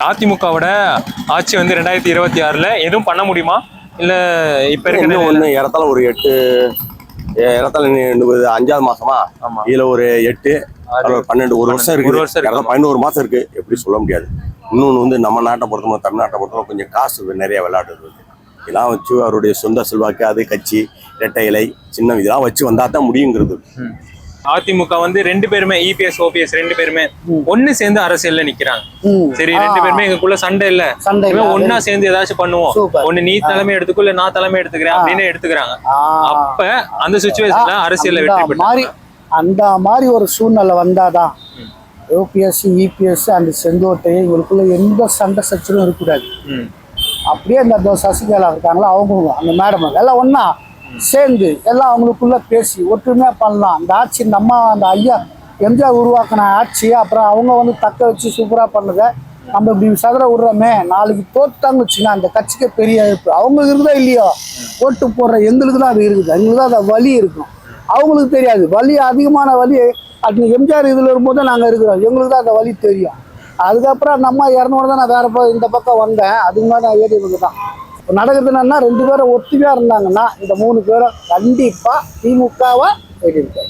அதிமுகவோட ஆட்சி வந்து 2026ல எதுவும் பண்ண முடியுமா? இல்ல இப்ப இருக்கிற ஒண்ணு இடத்துல ஒரு 8 இடத்துல 5வது மாசமா இதுல ஒரு 8 12 ஒரு வருஷம் இருக்கு. 11 மாசம் இருக்கு. எப்படி சொல்ல முடியாது. இன்னொன்னு வந்து நம்ம நாட்டை பொறுத்தவரை தமிழ்நாட்டை பொறுத்தவரை கொஞ்சம் காசு நிறைய விளையாடுறது. இதெல்லாம் வச்சு அவருடைய சொந்த செல்வாக்கு அது கட்சி இரட்டை இலை சின்னம் இதெல்லாம் வச்சு வந்தா தான் முடியுங்கிறது. அதிமுக வந்து 2 பேருமே இபிஎஸ் ஓபிஎஸ் 2 பேருமே ஒண்ணு சேர்ந்து அரசியல்ல நிக்கிறாங்க. சரி 2 பேருமே எங்களுக்குள்ள சண்டை இல்ல, ஒன்னா சேர்ந்து ஏதாச்சும் பண்ணுவோம், ஒண்ணு நீ தலைமை எடுத்துக்கோ இல்ல நான் தலைமை எடுத்துக்கிறேன் அப்படின்னு எடுத்துக்கிறாங்க. அப்ப அந்த சிச்சுவேஷன்ல அரசியல்ல வெற்றி பெற்றாங்க. அந்த மாதிரி ஒரு சூழ்நிலை வந்தாதான் ஓபிஎஸ் இபிஎஸ் அந்த செங்கோட்டை இவங்களுக்குள்ள எந்த சண்டை சச்சரும் இருக்கக்கூடாது. அப்படியே இந்த சசிகலா இருக்காங்களா அவங்க அந்த மேடம் எல்லாம் ஒன்னா சேர்ந்து எல்லாம் அவங்களுக்குள்ள பேசி ஒற்றுமையா பண்ணலாம். அந்த ஆட்சி நம்ம அந்த ஐயா எம்ஜிஆர் உருவாக்கின ஆட்சி அப்புறம் அவங்க வந்து தக்க வச்சு சூப்பரா பண்ணதை நம்ம இப்படி சதுர விடுறோமே, நாளைக்கு தோத்தாங்க வச்சுன்னா அந்த கட்சிக்கு பெரிய இருக்கு. அவங்களுக்கு இருக்குதா இல்லையோ ஓட்டு போடுற எங்களுக்கு தான் அது இருக்குது. எங்களுக்கு தான் அந்த வலி இருக்கும், அவங்களுக்கு தெரியாது. வலி அதிகமான வலி அது எம்ஜிஆர் இதுல இருக்கும்போது நாங்கள் இருக்கிறோம், எங்களுக்கு தான் அந்த வலி தெரியும். அதுக்கப்புறம் நம்ம 200 தான் நான் வேற இந்த பக்கம் வந்தேன். அதுக்கு மேலே நான் ஏடிஎம்க்கு தான் நடக்குது. என்னன்னா 2 பேரும் ஒத்துமையா இருந்தாங்கன்னா இந்த 3 பேரும் கண்டிப்பா திமுகவா ஏடிஎம்கே.